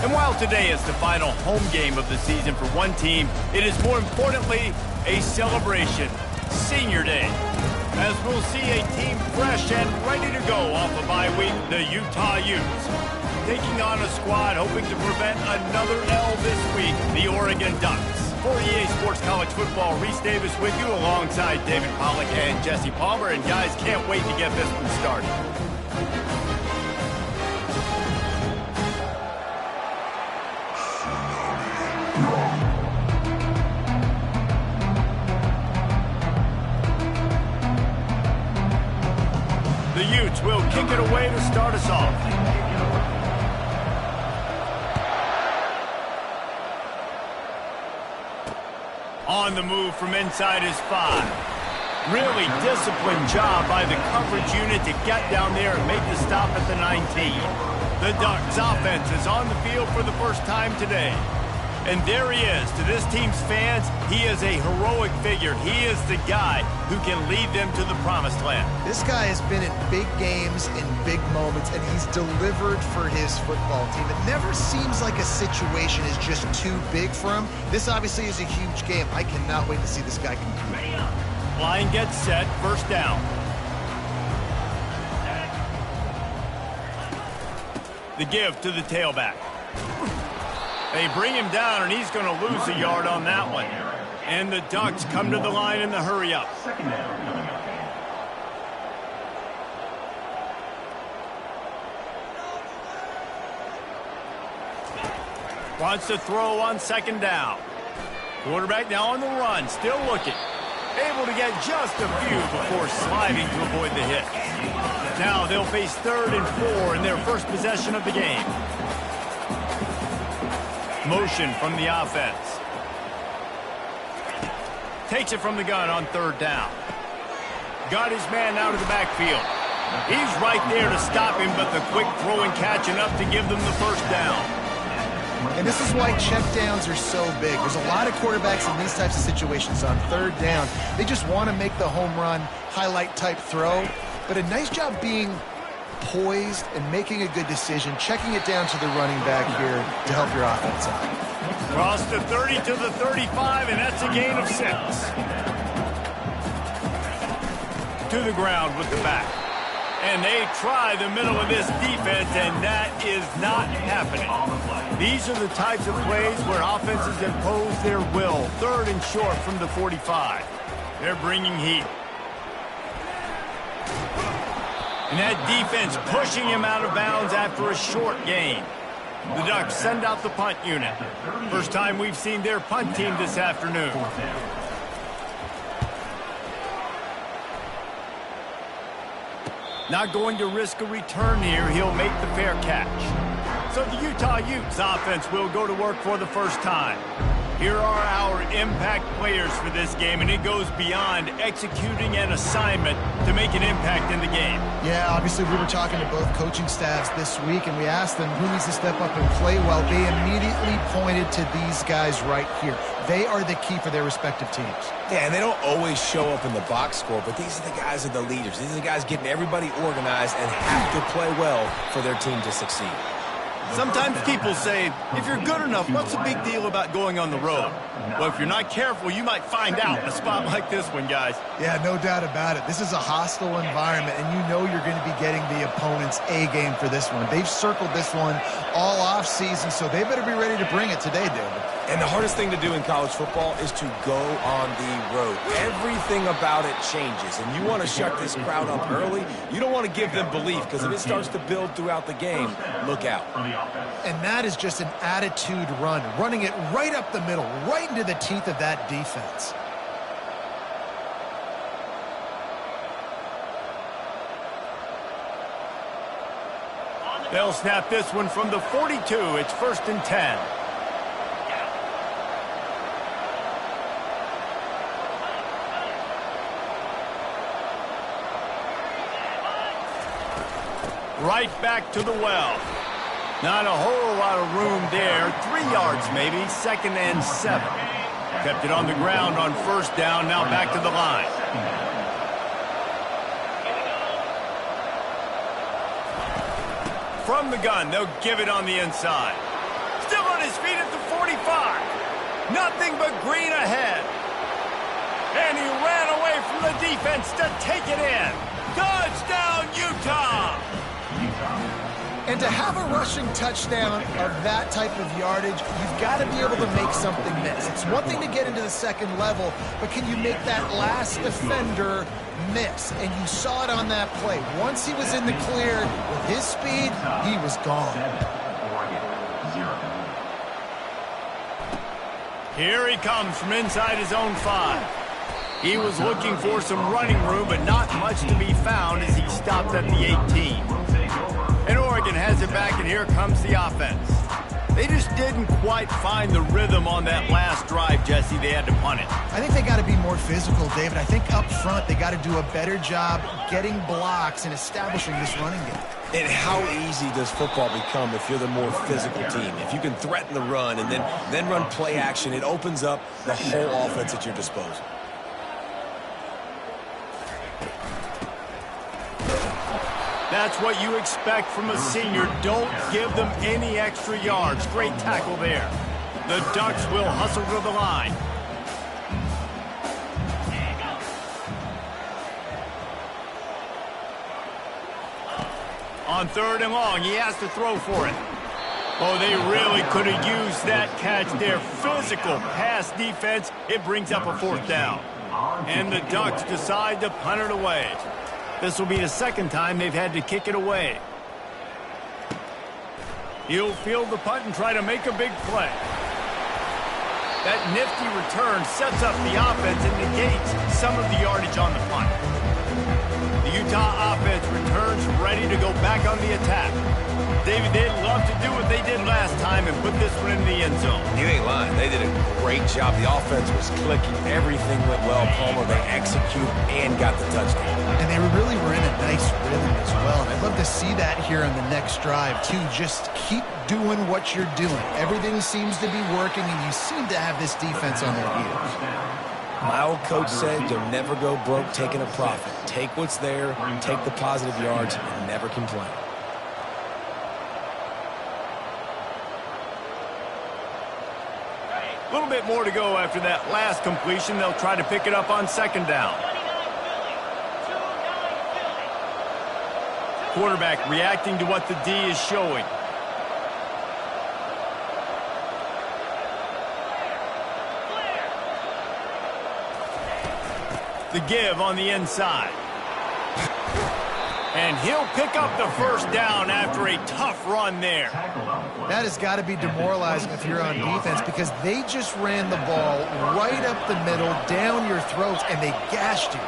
And while today is the final home game of the season for one team, it is more importantly a celebration, Senior Day. As we'll see a team fresh and ready to go off a bye week, the Utah Utes. Taking on a squad hoping to prevent another L this week, the Oregon Ducks. For EA Sports College Football, Reese Davis with you alongside David Pollack and Jesse Palmer. And guys, can't wait to get this one started. The Utes will kick it away to start us off. On the move from inside his 5. Really disciplined job by the coverage unit to get down there and make the stop at the 19. The Ducks offense is on the field for the first time today. And there he is. To this team's fans, he is a heroic figure. He is the guy who can lead them to the promised land. This guy has been in big games, in big moments, and he's delivered for his football team. It never seems like a situation is just too big for him. This obviously is a huge game. I cannot wait to see this guy compete. Line gets set, first down. The give to the tailback. They bring him down, and he's going to lose a yard on that one. And the Ducks come to the line in the hurry-up. Wants to throw on second down. Quarterback now on the run, still looking. Able to get just a few before sliding to avoid the hit. Now they'll face 3rd and 4 in their first possession of the game. Motion from the offense. Takes it from the gun on 3rd down. Got his man out of the backfield. He's right there to stop him, but the quick throw and catch enough to give them the first down. And this is why checkdowns are so big. There's a lot of quarterbacks in these types of situations on 3rd down. They just want to make the home run, highlight type throw. But a nice job being poised and making a good decision, checking it down to the running back here to help your offense out. Cross the 30 to the 35, and that's a gain of 6. To the ground with the back. And they try the middle of this defense, and that is not happening. These are the types of plays where offenses impose their will. 3rd and short from the 45. They're bringing heat. And that defense pushing him out of bounds after a short gain. The Ducks send out the punt unit. First time we've seen their punt team this afternoon. Not going to risk a return here. He'll make the fair catch. So the Utah Utes offense will go to work for the first time. Here are our impact players for this game, and it goes beyond executing an assignment to make an impact in the game. Yeah, obviously we were talking to both coaching staffs this week, and we asked them who needs to step up and play well. They immediately pointed to these guys right here. They are the key for their respective teams. Yeah, and they don't always show up in the box score, but these are the guys that are the leaders. These are the guys getting everybody organized and have to play well for their team to succeed. Sometimes people say, if you're good enough, what's the big deal about going on the road? Well, if you're not careful, you might find out in a spot like this one, guys. Yeah, no doubt about it. This is a hostile environment, and you know you're going to be getting the opponent's A game for this one. They've circled this one all off season, so they better be ready to bring it today, David. And the hardest thing to do in college football is to go on the road. Everything about it changes, and you want to shut this crowd up early. You don't want to give them belief, because if it starts to build throughout the game, look out. And that is just an attitude run, running it right up the middle, right into the teeth of that defense. They'll snap this one from the 42. It's 1st and 10. Right back to the well. Not a whole lot of room there. 3 yards maybe. 2nd and 7. Kept it on the ground on 1st down. Now back to the line. From the gun, they'll give it on the inside. his feet at the 45. Nothing but green ahead. And he ran away from the defense to take it in. Touchdown, Utah! And to have a rushing touchdown of that type of yardage, you've got to be able to make something miss. It's one thing to get into the second level, but can you make that last defender miss? And you saw it on that play. Once he was in the clear with his speed, he was gone. Here he comes from inside his own 5. He was looking for some running room, but not much to be found as he stopped at the 18. And Oregon has it back, and here comes the offense. They just didn't quite find the rhythm on that last drive, Jesse. They had to punt it. I think they got to be more physical, David. I think up front they got to do a better job getting blocks and establishing this running game. And how easy does football become if you're the more physical team? If you can threaten the run and then run play action, it opens up the whole offense at your disposal. That's what you expect from a senior. Don't give them any extra yards. Great tackle there. The Ducks will hustle to the line. On 3rd and long, he has to throw for it. Oh, they really could have used that catch there. Physical pass defense. It brings up a 4th down. And the Ducks decide to punt it away. This will be the 2nd time they've had to kick it away. He'll field the punt and try to make a big play. That nifty return sets up the offense and negates some of the yardage on the punt. The Utah offense returns ready to go back on the attack. David, they'd love to do what they did last time and put this one in the end zone. You ain't lying. They did a great job. The offense was clicking. Everything went well, Palmer. They executed and got the touchdown. And they really were in a nice rhythm as well. And I'd love to see that here on the next drive, too. Just keep doing what you're doing. Everything seems to be working, and you seem to have this defense on their heels. My old coach said you'll never go broke taking a profit. Take what's there, take the positive yards, and never complain. A little bit more to go after that last completion. They'll try to pick it up on 2nd down. Quarterback reacting to what the D is showing. The give on the inside. And he'll pick up the 1st down after a tough run there. That has got to be demoralizing if you're on defense, because they just ran the ball right up the middle, down your throats, and they gashed you.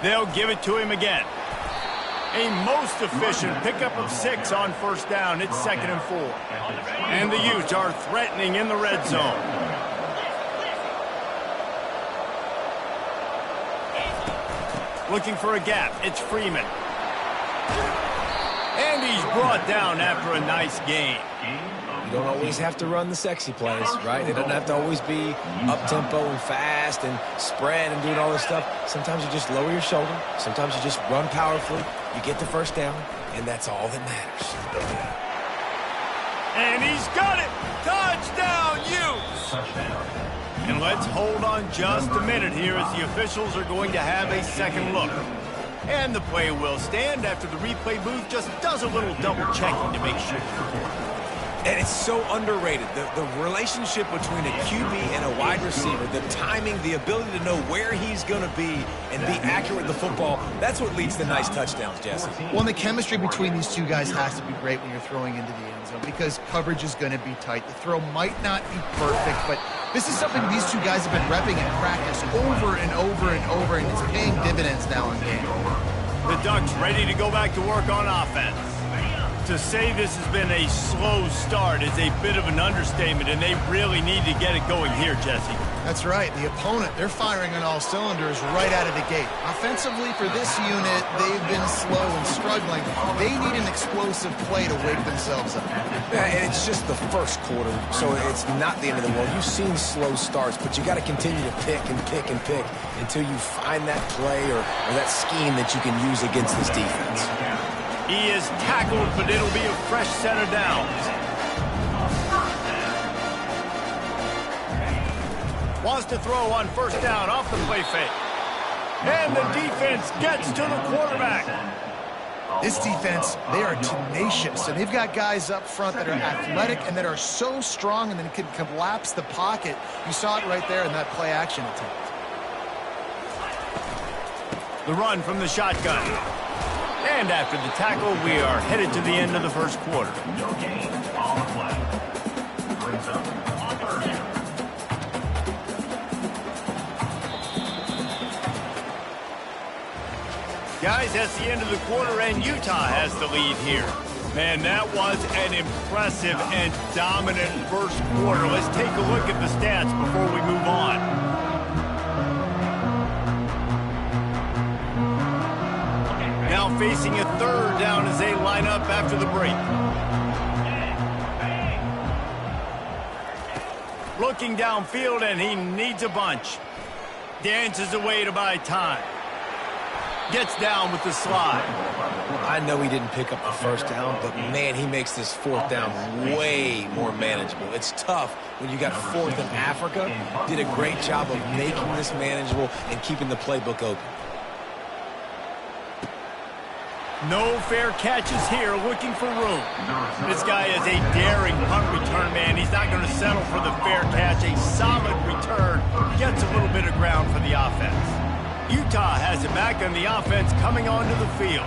They'll give it to him again. A most efficient pickup of 6 on 1st down. It's 2nd and 4. And the Utes are threatening in the red zone. Looking for a gap. It's Freeman. And he's brought down after a nice gain. You don't always have to run the sexy plays, right? It doesn't have to always be up-tempo and fast and spread and doing all this stuff. Sometimes you just lower your shoulder. Sometimes you just run powerfully. You get the 1st down, and that's all that matters. And he's got it! Touchdown, Utes! And let's hold on just a minute here as the officials are going to have a 2nd look. And the play will stand after the replay booth just does a little double-checking to make sure. And it's so underrated. The relationship between a QB and a wide receiver, the timing, the ability to know where he's going to be and be accurate with the football, that's what leads to nice touchdowns, Jesse. Well, and the chemistry between these two guys has to be great when you're throwing into the end zone, because coverage is going to be tight. The throw might not be perfect, but this is something these two guys have been repping in practice over and over and over, and it's paying dividends now in game. The Ducks ready to go back to work on offense. To say this has been a slow start is a bit of an understatement, and they really need to get it going here, Jesse. That's right. The opponent, they're firing on all cylinders right out of the gate. Offensively, for this unit, they've been slow and struggling. They need an explosive play to wake themselves up. Yeah, and it's just the 1st quarter, so it's not the end of the world. You've seen slow starts, but you got to continue to pick and pick and pick until you find that play or that scheme that you can use against this defense. He is tackled, but it'll be a fresh set of downs. Wants to throw on first down off the play fake. And the defense gets to the quarterback. This defense, they are tenacious, and they've got guys up front that are athletic and that are so strong and then can collapse the pocket. You saw it right there in that play action attempt. The run from the shotgun. And after the tackle, we are headed to the end of the first quarter. No gain on the play. Brings up on third down. Guys, that's the end of the quarter, and Utah has the lead here. Man, that was an impressive and dominant first quarter. Let's take a look at the stats before we move on. Now facing a third down as they line up after the break. Looking downfield, and he needs a bunch. Dances away to buy time. Gets down with the slide. I know he didn't pick up the first down, but man, he makes this fourth down way more manageable. It's tough when you got fourth in Africa. Did a great job of making this manageable and keeping the playbook open. No fair catches here, looking for room. This guy is a daring punt return man. He's not going to settle for the fair catch. A solid return. Gets a little bit of ground for the offense. Utah has it back on the offense coming onto the field.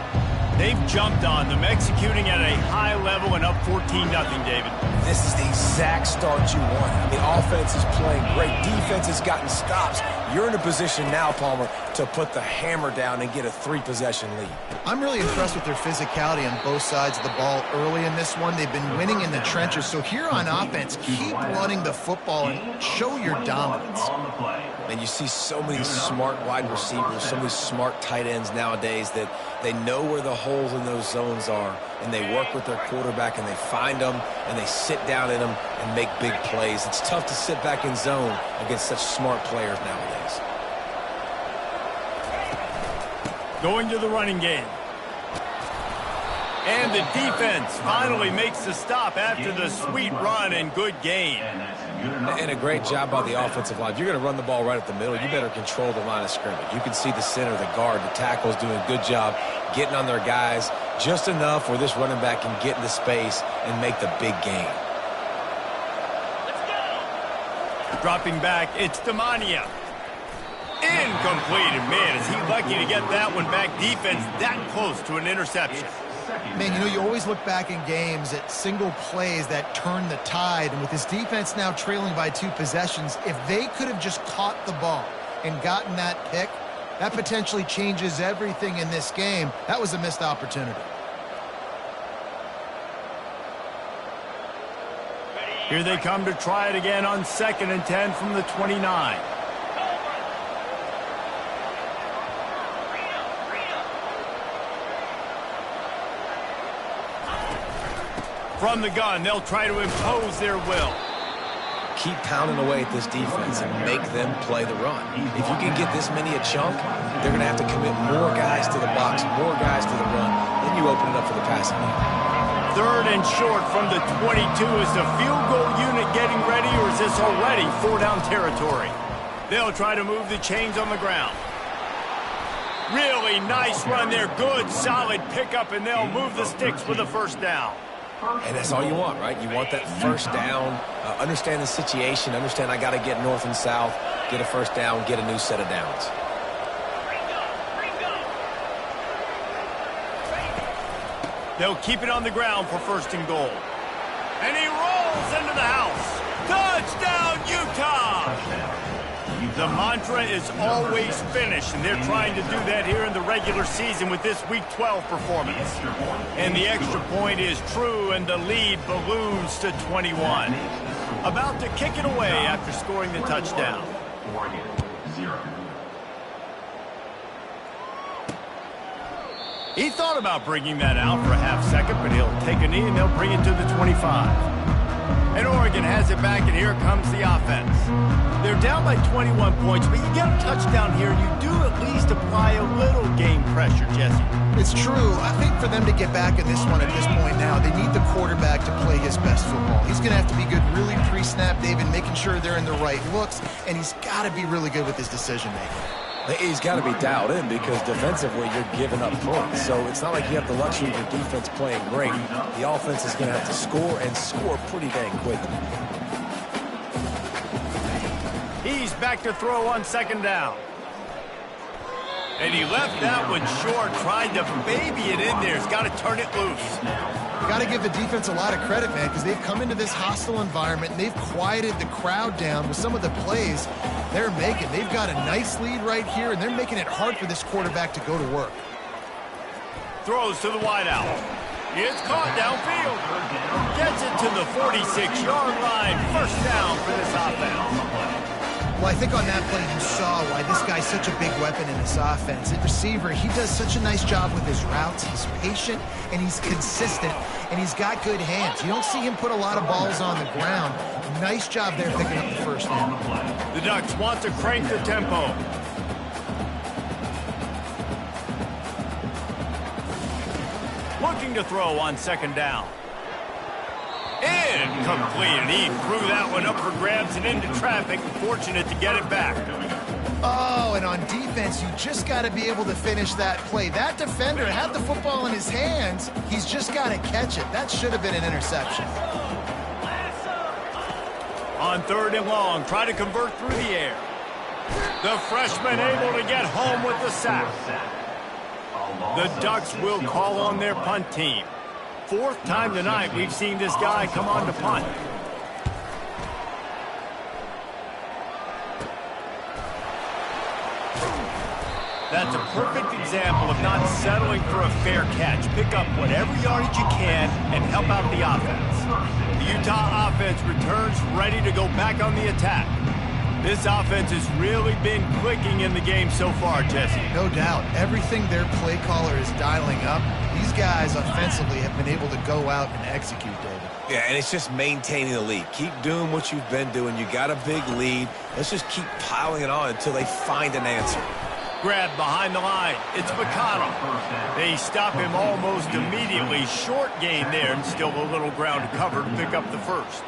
They've jumped on them, executing at a high level and up 14-0, David. This is the exact start you want. The offense is playing great. Defense has gotten stops. You're in a position now, Palmer, to put the hammer down and get a 3-possession lead. I'm really impressed with their physicality on both sides of the ball early in this one. They've been winning in the trenches. So here on offense, keep running the football and show your dominance. And you see so many smart wide receivers, so many smart tight ends nowadays that they know where the holes in those zones are, and they work with their quarterback, and they find them, and they sit down in them and make big plays. It's tough to sit back in zone against such smart players nowadays. Going to the running game. And the defense finally makes the stop after the sweet run and good gain. And a great job by the offensive line. If you're going to run the ball right at the middle, you better control the line of scrimmage. You can see the center, the guard, the tackle's doing a good job getting on their guys just enough where this running back can get into space and make the big gain. Dropping back, it's Damania. Incomplete, and man, is he lucky to get that one back. Defense that close to an interception. Man, you know, you always look back in games at single plays that turn the tide. And with this defense now trailing by 2 possessions, if they could have just caught the ball and gotten that pick, that potentially changes everything in this game. That was a missed opportunity. Here they come to try it again on 2nd and 10 from the 29. From the gun, they'll try to impose their will. Keep pounding away at this defense and make them play the run. If you can get this many a chunk, they're going to have to commit more guys to the box, more guys to the run. Then you open it up for the passing game. 3rd and short from the 22. Is the field goal unit getting ready, or is this already 4-down territory? They'll try to move the chains on the ground. Really nice run there. Good, solid pickup, and they'll move the sticks with a first down. And that's all you want, right? You want that first down, understand the situation, understand I got to get north and south, get a first down, get a new set of downs. They'll keep it on the ground for 1st and goal. And he rolls into the house. Touchdown, Utah! The mantra is always finish, and they're trying to do that here in the regular season with this Week 12 performance. And the extra point is true, and the lead balloons to 21. About to kick it away after scoring the touchdown. He thought about bringing that out for a half second, but he'll take a knee and they'll bring it to the 25. And Oregon has it back, and here comes the offense. They're down by 21 points, but you get a touchdown here, and you do at least apply a little game pressure, Jesse. It's true. I think for them to get back in this one at this point now, they need the quarterback to play his best football. He's going to have to be good really pre-snap, David, making sure they're in the right looks, and he's got to be really good with his decision-making. He's got to be dialed in because defensively you're giving up points. So it's not like you have the luxury of your defense playing great. The offense is going to have to score and score pretty dang quickly. He's back to throw on second down. And he left that one short, trying to baby it in there. He's got to turn it loose. Got to give the defense a lot of credit, man, because they've come into this hostile environment and they've quieted the crowd down with some of the plays they're making. They've got a nice lead right here, and they're making it hard for this quarterback to go to work. Throws to the wideout. It's caught downfield. Gets it to the 46-yard line. First down for this offense. Well, I think on that play you saw why this guy's such a big weapon in this offense. At receiver, he does such a nice job with his routes. He's patient, and he's consistent, and he's got good hands. You don't see him put a lot of balls on the ground. Nice job there picking up the first down. The Ducks want to crank the tempo. Looking to throw on second down. Incomplete, and he threw that one up for grabs and into traffic. Fortunate to get it back. Oh, and on defense, you just got to be able to finish that play. That defender had the football in his hands. He's just got to catch it. That should have been an interception. On third and long, try to convert through the air. The freshman able to get home with the sack. The Ducks will call on their punt team. Fourth time tonight we've seen this guy come on to punt. That's a perfect example of not settling for a fair catch. Pick up whatever yardage you can and help out the offense. The Utah offense returns ready to go back on the attack. This offense has really been clicking in the game so far, Jesse. No doubt. Everything their play caller is dialing up, these guys offensively have been able to go out and execute, David. Yeah, and it's just maintaining the lead. Keep doing what you've been doing. You got a big lead. Let's just keep piling it on until they find an answer. Grab behind the line. It's McConnell. They stop him almost immediately. Short gain there, and still a little ground to cover to pick up the first.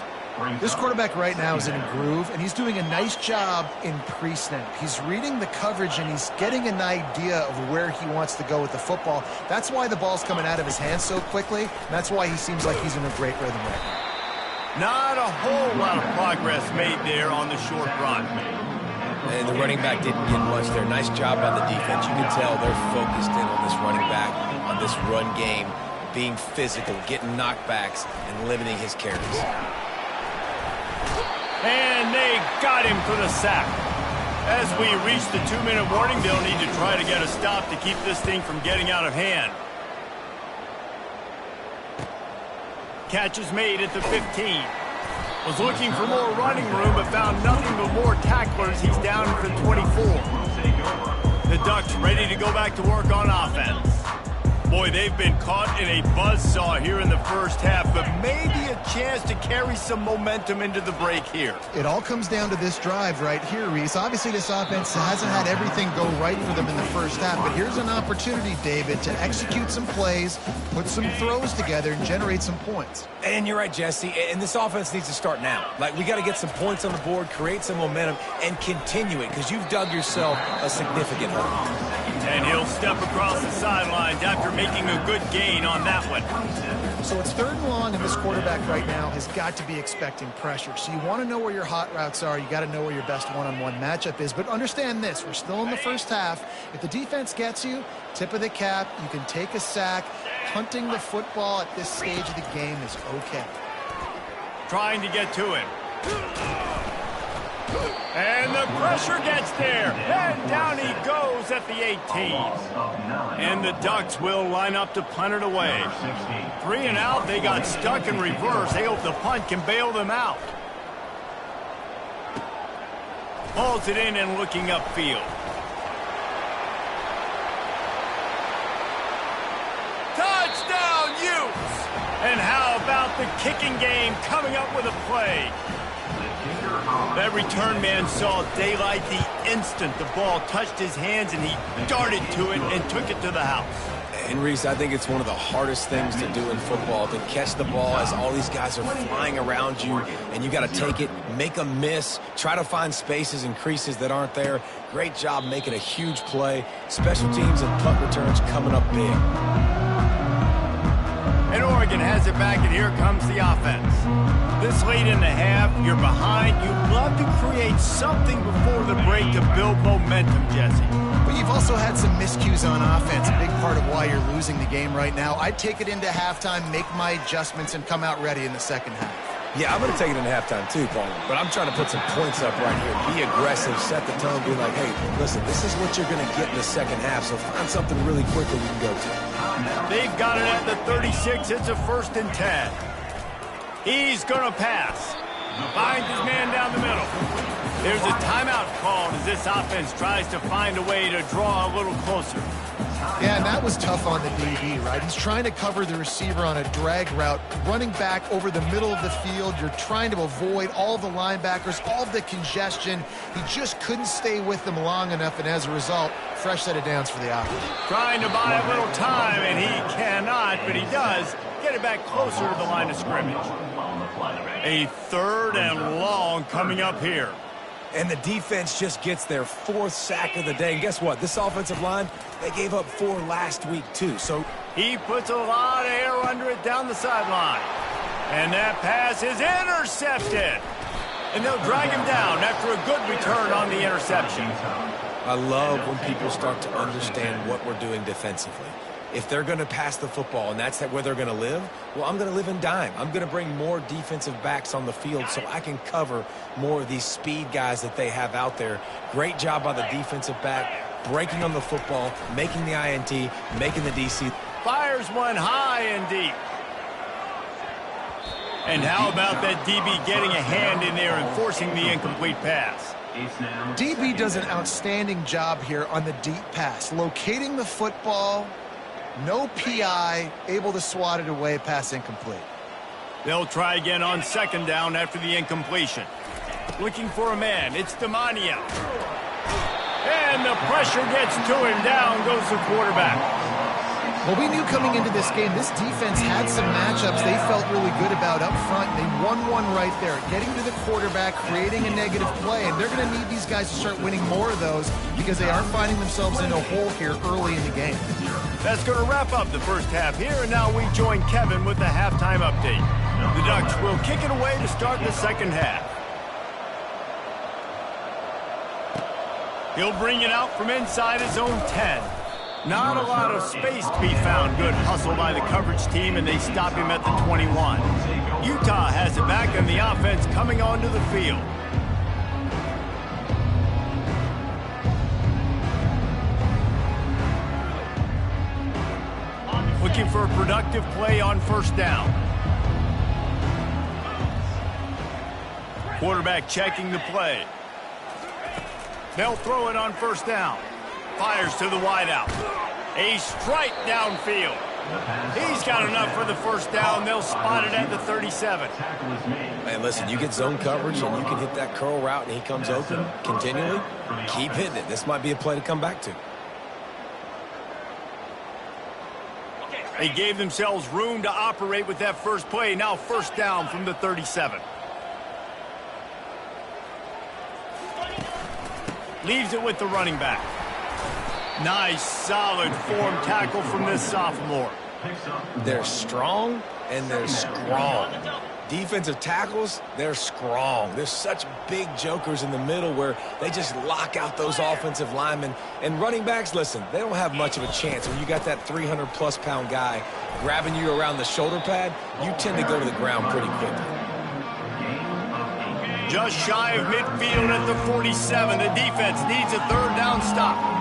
This quarterback right now is in a groove, and he's doing a nice job in pre-snap. He's reading the coverage, and he's getting an idea of where he wants to go with the football. That's why the ball's coming out of his hands so quickly, and that's why he seems like he's in a great rhythm right now. Not a whole lot of progress made there on the short run. And the running back didn't get much there. Nice job by the defense. You can tell they're focused in on this running back, on this run game, being physical, getting knockbacks, and limiting his carries. And they got him for the sack. As we reach the 2-minute warning, they'll need to try to get a stop to keep this thing from getting out of hand. Catch is made at the 15. Was looking for more running room, but found nothing but more tacklers. He's down to the 24. The Ducks ready to go back to work on offense. Boy, they've been caught in a buzzsaw here in the first half, but maybe a chance to carry some momentum into the break here. It all comes down to this drive right here, Reese. Obviously, this offense hasn't had everything go right for them in the first half, but here's an opportunity, David, to execute some plays, put some throws together, and generate some points. And you're right, Jesse, and this offense needs to start now. Like, we got to get some points on the board, create some momentum, and continue it, because you've dug yourself a significant hole. And he'll step across the sidelines after making a good gain on that one. So it's third and long, and this quarterback right now has got to be expecting pressure. So you want to know where your hot routes are. You got to know where your best one-on-one matchup is. But understand this, we're still in the first half. If the defense gets you, tip of the cap, you can take a sack. Punting the football at this stage of the game is okay. Trying to get to him. And the pressure gets there. And down he goes at the 18. And the Ducks will line up to punt it away. 3 and out, they got stuck in reverse. They hope the punt can bail them out. Pulls it in and looking upfield. Touchdown, Utes! And how about about the kicking game coming up with a play. That return man saw daylight the instant the ball touched his hands, and he darted to it and took it to the house. And Reese, I think it's one of the hardest things to do in football, to catch the ball as all these guys are flying around you, and you got to take it, make a miss, try to find spaces and creases that aren't there. Great job making a huge play. Special teams and punt returns coming up big. And Oregon has it back, and here comes the offense. This late in the half, you're behind. You love to create something before the break to build momentum, Jesse. But you've also had some miscues on offense, a big part of why you're losing the game right now. I'd take it into halftime, make my adjustments, and come out ready in the second half. Yeah, I'm going to take it in halftime too, Paul. But I'm trying to put some points up right here. Be aggressive, set the tone, be like, hey, listen, this is what you're going to get in the second half, so find something really quick that we can go to. They've got it at the 36. It's a 1st and 10. He's going to pass. Finds his man down the middle. There's a timeout called as this offense tries to find a way to draw a little closer. Yeah, and that was tough on the DB, right? He's trying to cover the receiver on a drag route, running back over the middle of the field. You're trying to avoid all the linebackers, all the congestion. He just couldn't stay with them long enough, and as a result, fresh set of downs for the offense. Trying to buy a little time, and he cannot, but he does get it back closer to the line of scrimmage. A 3rd and long coming up here. And the defense just gets their 4th sack of the day. And guess what? This offensive line, they gave up 4 last week, too. So he puts a lot of air under it down the sideline. And that pass is intercepted. And they'll drag him down after a good return on the interception. I love when people start to understand what we're doing defensively. If they're going to pass the football and that's where they're going to live, well, I'm going to live in dime. I'm going to bring more defensive backs on the field so I can cover more of these speed guys that they have out there. Great job by the defensive back, breaking on the football, making the INT, making the DC. Fires one high and deep. And how about that DB getting a hand in there and forcing the incomplete pass? DB does an outstanding job here on the deep pass, locating the football. No PI, able to swat it away, pass incomplete. They'll try again on 2nd down after the incompletion. Looking for a man, it's Demania. And the pressure gets to him, down goes the quarterback. Well, we knew coming into this game, this defense had some matchups they felt really good about up front. They won one right there, getting to the quarterback, creating a negative play, and they're going to need these guys to start winning more of those because they are finding themselves in a hole here early in the game. That's going to wrap up the first half here, and now we join Kevin with the halftime update. The Ducks will kick it away to start the second half. He'll bring it out from inside his own 10. Not a lot of space to be found. Good hustle by the coverage team, and they stop him at the 21. Utah has it back, and the offense coming onto the field. Looking for a productive play on 1st down. Quarterback checking the play. They'll throw it on 1st down. Fires to the wideout. A strike downfield. He's got enough for the 1st down. They'll spot it at the 37. Man, listen, you get zone coverage and you can hit that curl route and he comes open continually. Keep hitting it. This might be a play to come back to. They gave themselves room to operate with that first play. Now 1st down from the 37. Leaves it with the running back. Nice, solid form tackle from this sophomore. They're strong and they're strong. Defensive tackles, they're strong. There's such big jokers in the middle where they just lock out those offensive linemen. And running backs, listen, they don't have much of a chance. When you got that 300-plus pound guy grabbing you around the shoulder pad, you tend to go to the ground pretty quickly. Just shy of midfield at the 47. The defense needs a 3rd down stop.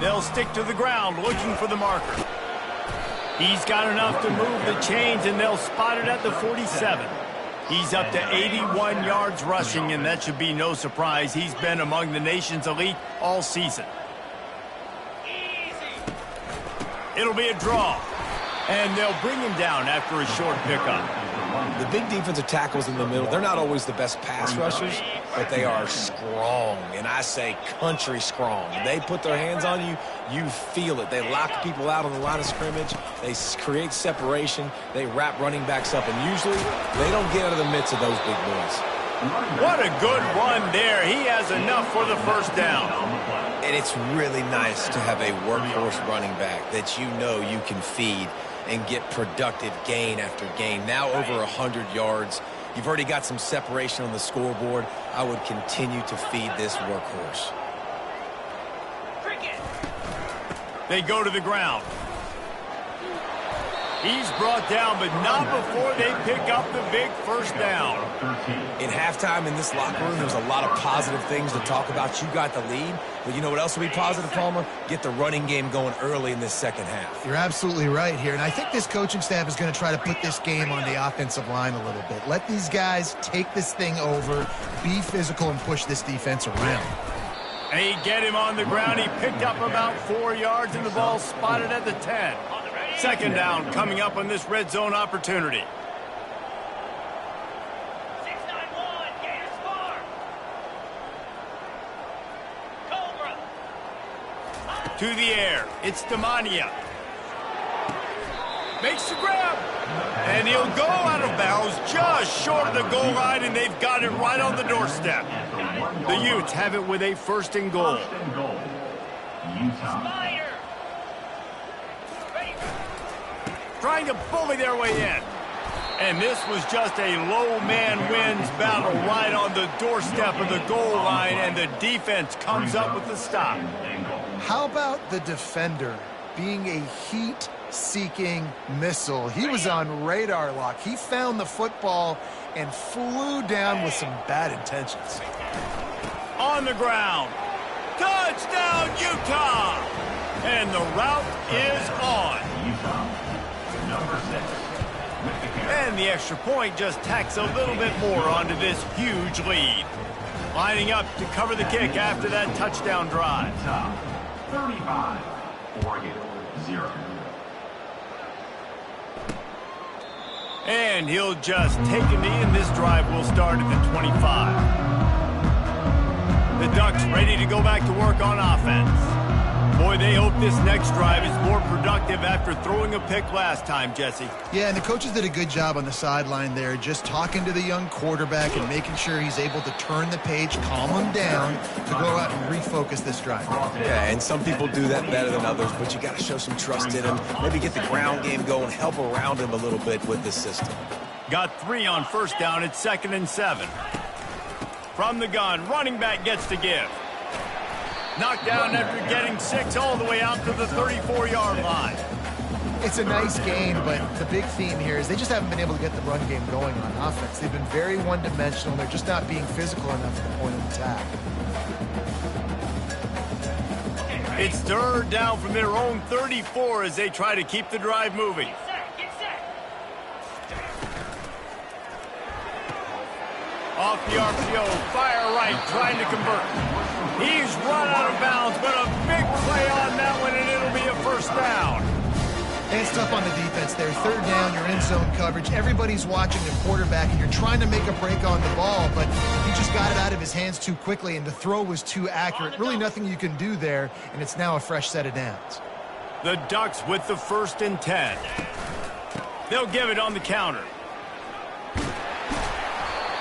They'll stick to the ground looking for the marker. He's got enough to move the chains, and they'll spot it at the 47. He's up to 81 yards rushing, and that should be no surprise. He's been among the nation's elite all season. It'll be a draw. And they'll bring him down after a short pickup. The big defensive tackles in the middle, they're not always the best pass rushers, but they are strong, and I say country strong. They put their hands on you, you feel it. They lock people out on the line of scrimmage. They create separation. They wrap running backs up, and usually they don't get out of the midst of those big boys. What a good run there. He has enough for the first down. And it's really nice to have a workhorse running back that you know you can feed and get productive gain after gain. Now over 100 yards. You've already got some separation on the scoreboard. I would continue to feed this workhorse. They go to the ground. He's brought down, but not before they pick up the big first down. In halftime in this locker room, there's a lot of positive things to talk about. You got the lead, but you know what else will be positive, Palmer? Get the running game going early in this second half. You're absolutely right here, and I think this coaching staff is going to try to put this game on the offensive line a little bit. Let these guys take this thing over, be physical, and push this defense around. They get him on the ground. He picked up about 4 yards, and the ball spotted at the 10. Second down coming up on this red zone opportunity. 691, Gators Farm. Cobra. To the air. It's Demania. Makes the grab. And he'll go out of bounds just short of the goal line, and they've got it right on the doorstep. The Utes have it with a first and goal. Spider. Trying to bully their way in. And this was just a low man wins battle right on the doorstep of the goal line, and the defense comes up with the stop. How about the defender being a heat-seeking missile? He was on radar lock. He found the football and flew down with some bad intentions. On the ground. Touchdown, Utah! And the route is on. And the extra point just tacks a little bit more onto this huge lead. Lining up to cover the kick after that touchdown drive. 35, Oregon, 0. And he'll just take a knee, and this drive will start at the 25. The Ducks ready to go back to work on offense. Boy, they hope this next drive is more productive after throwing a pick last time, Jesse. Yeah, and the coaches did a good job on the sideline there, just talking to the young quarterback and making sure he's able to turn the page, calm him down, to go out and refocus this drive. Yeah, and some people do that better than others, but you got to show some trust in him. Maybe get the ground game going, help around him a little bit with the system. Got 3 on first down. It's 2nd and 7. From the gun, running back gets to give. Knocked down after getting 6 all the way out to the 34-yard line. It's a nice gain, but the big theme here is they just haven't been able to get the run game going on offense. They've been very one-dimensional. They're just not being physical enough at the point of attack. It's 3rd down from their own 34 as they try to keep the drive moving. Get set. Off the RPO, fire right, trying to convert. He's run out of bounds, but a big play on that one, and it'll be a first down. And it's tough on the defense there. 3rd down, you're in zone coverage. Everybody's watching the quarterback, and you're trying to make a break on the ball, but he just got it out of his hands too quickly, and the throw was too accurate. Really nothing you can do there, and it's now a fresh set of downs. The Ducks with the 1st and 10. They'll give it on the counter.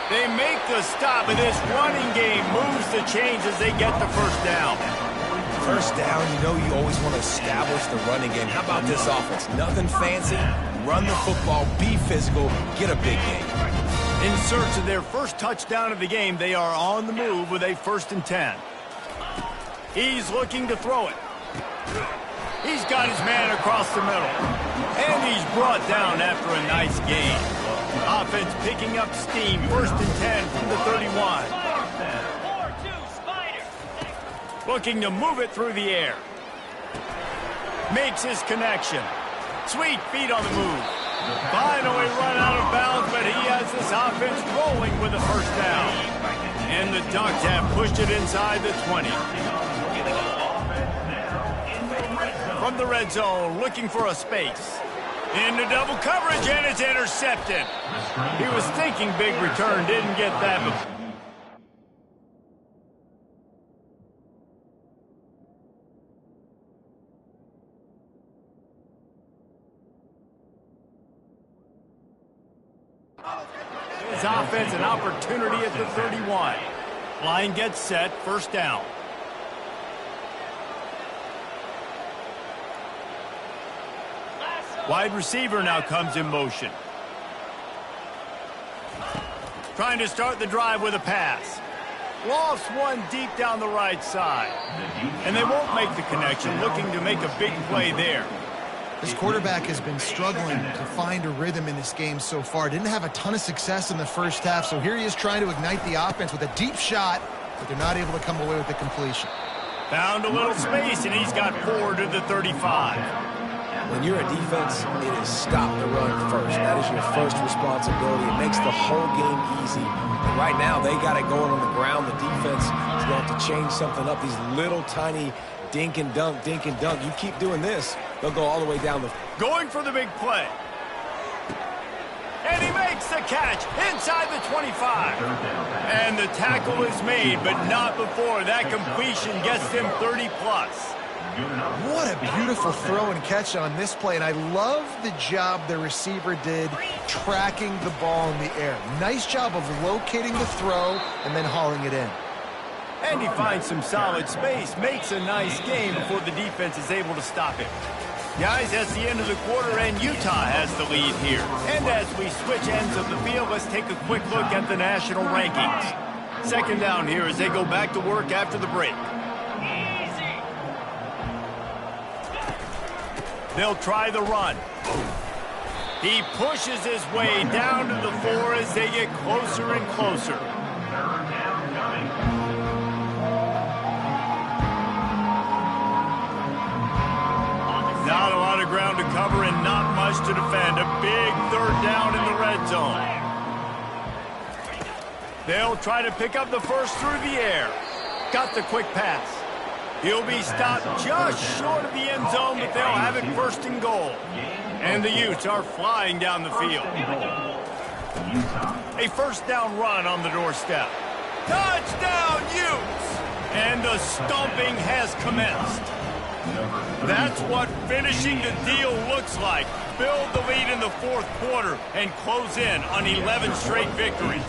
They make the stop, and this running game moves the chains as they get the first down. First down, you know you always want to establish the running game. How about this offense? Nothing fancy. Run the football, be physical, get a big game. In search of their first touchdown of the game, they are on the move with a 1st and 10. He's looking to throw it. He's got his man across the middle. And he's brought down after a nice gain. Offense picking up steam. 1st and 10 from the 31. 4-2, Spider. Looking to move it through the air. Makes his connection. Sweet feet on the move. Finally run out of bounds, but he has this offense rolling with a first down. And the Ducks have pushed it inside the 20. From the red zone, looking for a space. Into double coverage, and it's intercepted. He was thinking big return, didn't get that. His offense an opportunity at the 31. Line gets set, first down. Wide receiver now comes in motion. Trying to start the drive with a pass. Lost one deep down the right side. And they won't make the connection, looking to make a big play there. This quarterback has been struggling to find a rhythm in this game so far. Didn't have a ton of success in the first half, so here he is trying to ignite the offense with a deep shot, but they're not able to come away with the completion. Found a little space, and he's got 4 to the 35. When you're a defense, it is stop the run first. That is your first responsibility. It makes the whole game easy. And right now, they got it going on the ground. The defense is going to have to change something up. These little tiny dink and dunk, dink and dunk. You keep doing this, they'll go all the way down the... Going for the big play. And he makes the catch inside the 25. And the tackle is made, but not before that completion gets them 30-plus. What a beautiful throw and catch on this play, and I love the job the receiver did tracking the ball in the air. Nice job of locating the throw and then hauling it in. And he finds some solid space, makes a nice game before the defense is able to stop him. Guys, that's the end of the quarter, and Utah has the lead here. And as we switch ends of the field, let's take a quick look at the national rankings. Second down here as they go back to work after the break. They'll try the run. He pushes his way down to the 4 as they get closer and closer. Not a lot of ground to cover and not much to defend. A big third down in the red zone. They'll try to pick up the first through the air. Got the quick pass. He'll be stopped just short of the end zone, but they'll have it first and goal. And the Utes are flying down the field. A first down run on the doorstep. Touchdown, Utes! And the stomping has commenced. That's what finishing the deal looks like. Build the lead in the fourth quarter and close in on 11 straight victories.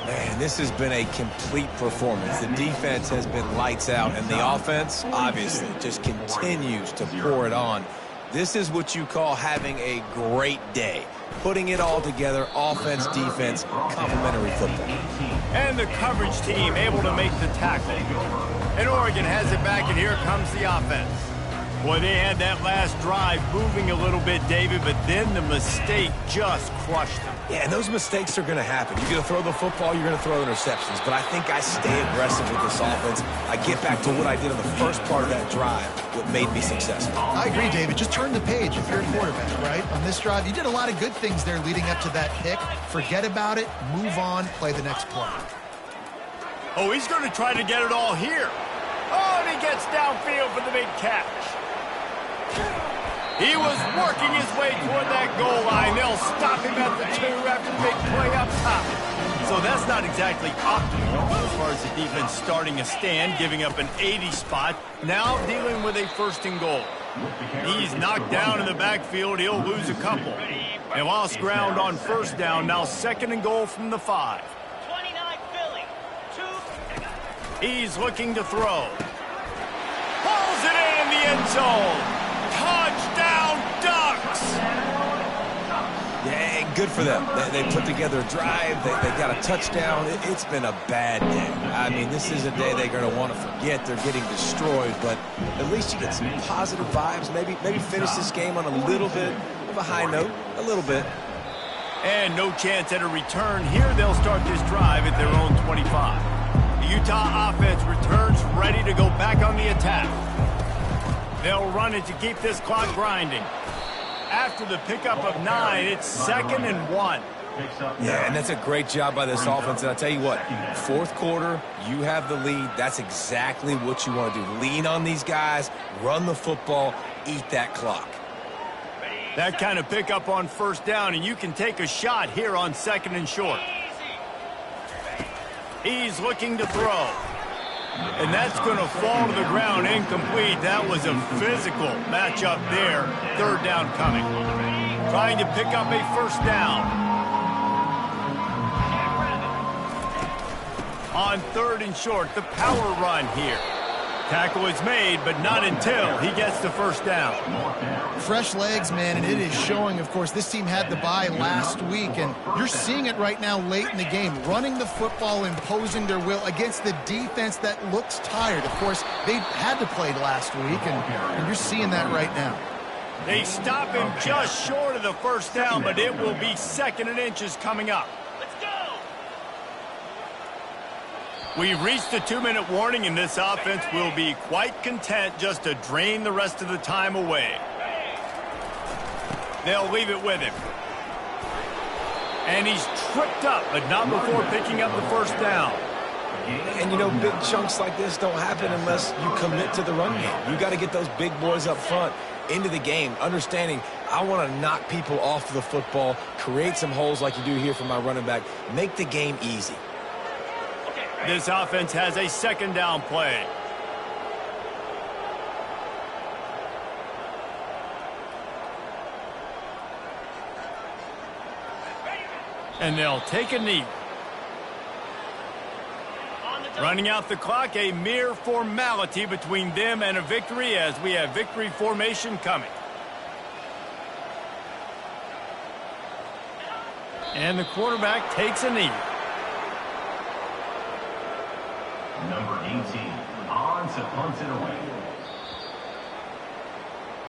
Man, this has been a complete performance. The defense has been lights out, and the offense, obviously, just continues to pour it on. This is what you call having a great day. Putting it all together, offense, defense, complementary football. And the coverage team able to make the tackle. And Oregon has it back, and here comes the offense. Boy, they had that last drive moving a little bit, David, but then the mistake just crushed them. Yeah, and those mistakes are going to happen. You're going to throw the football, you're going to throw interceptions. But I think I stay aggressive with this offense. I get back to what I did in the first part of that drive, what made me successful. I agree, David. Just turn the page if you're a quarterback, right? On this drive, you did a lot of good things there leading up to that pick. Forget about it, move on, play the next play. Oh, he's going to try to get it all here. Oh, and he gets downfield for the big catch. He was working his way toward that goal line. They'll stop him at the 2 after the big play up top. So that's not exactly optimal as far as the defense starting a stand, giving up an 80 spot. Now dealing with a first and goal. He's knocked down in the backfield. He'll lose a couple. And lost ground on first down. Now second and goal from the 5. 29 Philly. 2. He's looking to throw. Pulls it in the end zone. Touchdown, Ducks! Yeah, good for them. They put together a drive. They got a touchdown. It's been a bad day. I mean, this is a day they're going to want to forget. They're getting destroyed, but at least you get some positive vibes. Maybe finish this game on a little bit of a high note, a little bit. And no chance at a return here. They'll start this drive at their own 25. The Utah offense returns ready to go back on the attack. They'll run it to keep this clock grinding. After the pickup of 9, it's 2nd and 1. Yeah, and that's a great job by this offense. And I'll tell you what, fourth quarter, you have the lead. That's exactly what you want to do. Lean on these guys, run the football, eat that clock. That kind of pickup on first down, and you can take a shot here on 2nd and short. He's looking to throw. And that's going to fall to the ground incomplete. That was a physical matchup there. 3rd down coming. Trying to pick up a first down. On 3rd and short, the power run here. Tackle is made, but not until he gets the first down. Fresh legs, man, and it is showing. Of course, this team had the bye last week, and you're seeing it right now late in the game. Running the football, imposing their will against the defense that looks tired. Of course, they had to play last week, and you're seeing that right now. They stop him just short of the first down, but it will be 2nd and inches coming up. We've reached the 2-minute warning, and this offense will be quite content just to drain the rest of the time away. They'll leave it with him. And he's tripped up, but not before picking up the first down. And, you know, big chunks like this don't happen unless you commit to the run game. You got to get those big boys up front into the game, understanding I want to knock people off the football, create some holes like you do here for my running back, make the game easy. This offense has a 2nd down play. And they'll take a knee. Running out the clock, a mere formality between them and a victory as we have victory formation coming. And the quarterback takes a knee. Number 18, odds to punt it away.